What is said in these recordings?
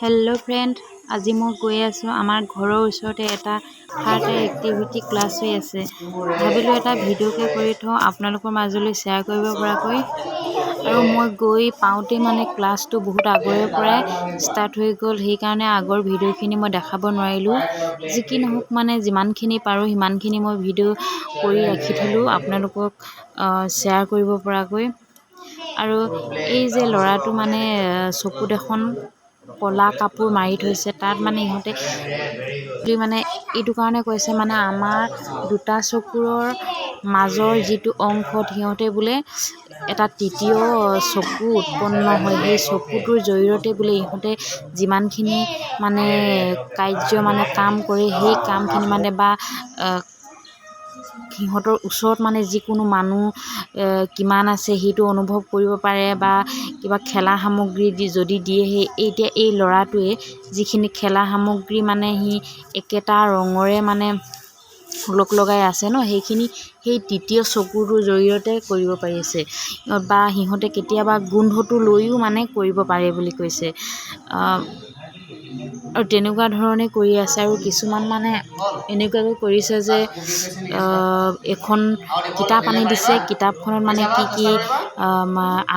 Hello' friend, আজি মই গৈ আছোঁ আমাৰ ঘৰৰ ওচৰতে এটা কাৰাটে এক্টিভিটি ক্লাছ হৈ আছে। ভাবিলোঁ এটা ভিডিঅ'কে কৰি থওঁ আপোনালোকৰ মাজলৈ শ্বেয়াৰ কৰিব পৰাকৈ। আৰু মই গৈ পাওঁতে মানে ক্লাছটো বহুত আগৰে পৰাই ষ্টাৰ্ট হৈ গ'ল, সেইকাৰণে আগৰ ভিডিঅ'খিনি মই দেখাব নোৱাৰিলোঁ। যি কি নহওক মানে যিমানখিনি পাৰোঁ সিমানখিনি মই ভিডিঅ' কৰি ৰাখি থ'লোঁ আপোনালোকক শ্বেয়াৰ কৰিব পৰাকৈ। আৰু এই যে ল'ৰাটো মানে চকুত এখন ক'লা কাপোৰ মাৰি থৈছে, তাত মানে ইহঁতে মানে এইটো কাৰণে কৈছে মানে আমাৰ দুটা চকুৰৰ মাজৰ যিটো অংশত সিহঁতে বোলে এটা তৃতীয় চকু উৎপন্ন হয়। সেই চকুটোৰ জৰিয়তে বোলে ইহঁতে যিমানখিনি মানে মানে কাম কৰে, সেই কামখিনি মানে বা সিহঁতৰ ওচৰত মানে যিকোনো মানুহ কিমান আছে সেইটো অনুভৱ কৰিব পাৰে, বা কিবা খেলা সামগ্ৰী যদি দিয়ে এতিয়া এই ল'ৰাটোৱে যিখিনি খেলা সামগ্ৰী মানে সি একেটা ৰঙৰে মানে লগাই আছে ন, সেইখিনি সেই তৃতীয় চকুটোৰ জৰিয়তে কৰিব পাৰিছে, বা সিহঁতে কেতিয়াবা গোন্ধটো লৈও মানে কৰিব পাৰে বুলি কৈছে। আৰু তেনেকুৱা ধৰণে কৰি আছে। আৰু কিছুমান মানে এনেকুৱাকৈ কৰিছে যে এখন কিতাপ আনি দিছে, কিতাপখনত মানে কি কি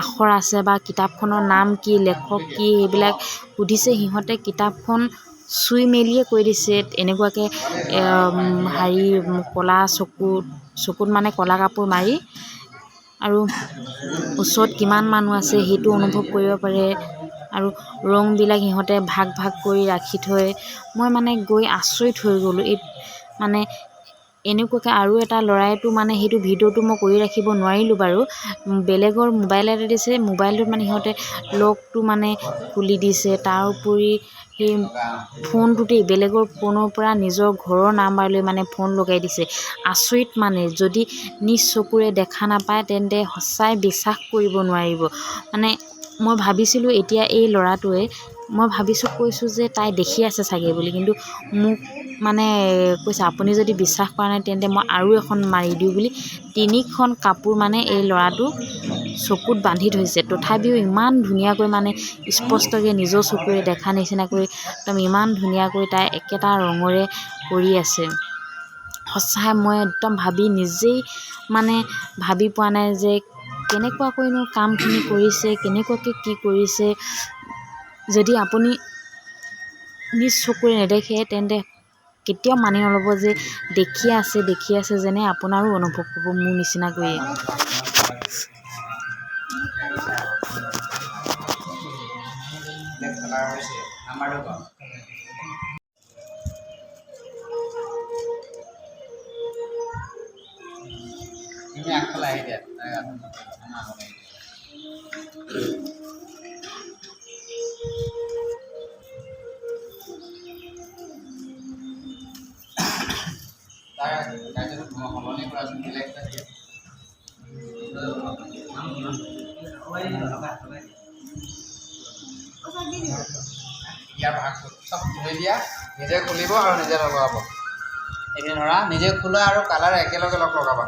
আখৰ আছে বা কিতাপখনৰ নাম কি, লেখক কি, সেইবিলাক সুধিছে। সিহঁতে কিতাপখন চুই মেলিয়ে কৈ দিছে এনেকুৱাকৈ ক'লা চকুত মানে ক'লা কাপোৰ মাৰি, আৰু ওচৰত কিমান মানুহ আছে সেইটো অনুভৱ কৰিব পাৰে। আৰু ৰংবিলাক সিহঁতে ভাগ ভাগ কৰি ৰাখি থয়। মই মানে গৈ আচৰিত হৈ গ'লোঁ। মানে এনেকুৱাকৈ আৰু এটা ল'ৰাইতো মানে সেইটো ভিডিঅ'টো মই কৰি ৰাখিব নোৱাৰিলোঁ বাৰু, বেলেগৰ মোবাইল এটা দিছে, মোবাইলটোত মানে সিহঁতে লগটো মানে খুলি দিছে। তাৰ উপৰি সেই ফোনটোতেই বেলেগৰ ফোনৰ পৰা নিজৰ ঘৰৰ নাম্বাৰ লৈ মানে ফোন লগাই দিছে। আচৰিত মানে, যদি নিজ চকুৰে দেখা নাপায় তেন্তে সঁচাই বিশ্বাস কৰিব নোৱাৰিব। মানে মই ভাবিছিলোঁ এতিয়া এই ল'ৰাটোৱে, মই কৈছোঁ যে তাই দেখি আছে চাগে বুলি, কিন্তু মোক মানে কৈছে আপুনি যদি বিশ্বাস কৰা নাই তেন্তে মই আৰু এখন মাৰি দিওঁ বুলি 3খন কাপোৰ মানে এই ল'ৰাটো চকুত বান্ধি থৈছে। তথাপিও ইমান ধুনীয়াকৈ মানে স্পষ্টকৈ নিজৰ চকুৰে দেখা নিচিনাকৈ একদম ইমান ধুনীয়াকৈ তাই একেটা ৰঙৰে কৰি আছে। সঁচাই মই একদম নিজেই মানে ভাবি পোৱা নাই যে কেনেকুৱাকৈনো কামখিনি কৰিছে, কেনেকুৱাকৈ কি কৰিছে। যদি আপুনি নিজ চকুৰে নেদেখে তেন্তে কেতিয়াও মানি নল'ব যে দেখি আছে যেনে আপোনাৰো অনুভৱ হ'ব মোৰ নিচিনাকৈয়ে। ইয়াৰ ভাগ চব ধুই দিয়া, নিজে খুলিব আৰু নিজে লগাব। এইখিনি ধৰা নিজে খোলা আৰু কালাৰ একেলগে লগাবা।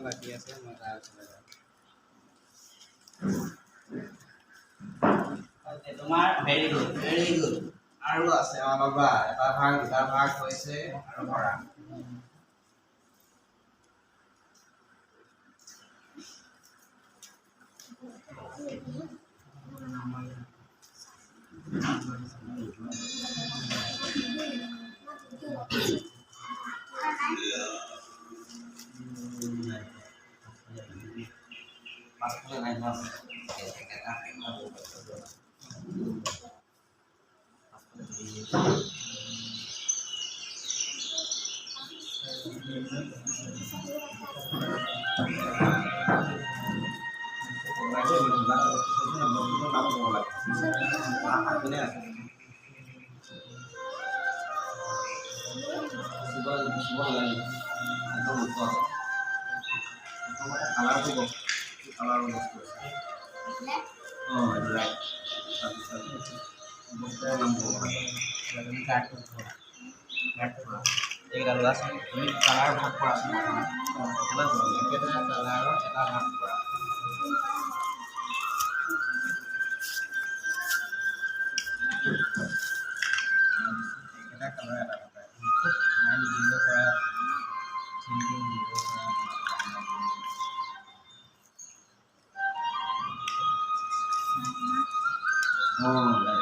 বাকি আছে তোমাৰ ভেৰি গুড আৰু আছে বাবা, এটা ভাগ দুটা ভাগ হৈছে আৰু ভৰা। পাছফালে নাই ন তুমি কালাৰ ভাগ কৰাচোন একেটা কালাৰৰ এটা ভাগ কৰা একেটা কালাৰ এটা ভাগ মাইণ্ড দিব পৰা থিংকিং দিব পৰা অঁ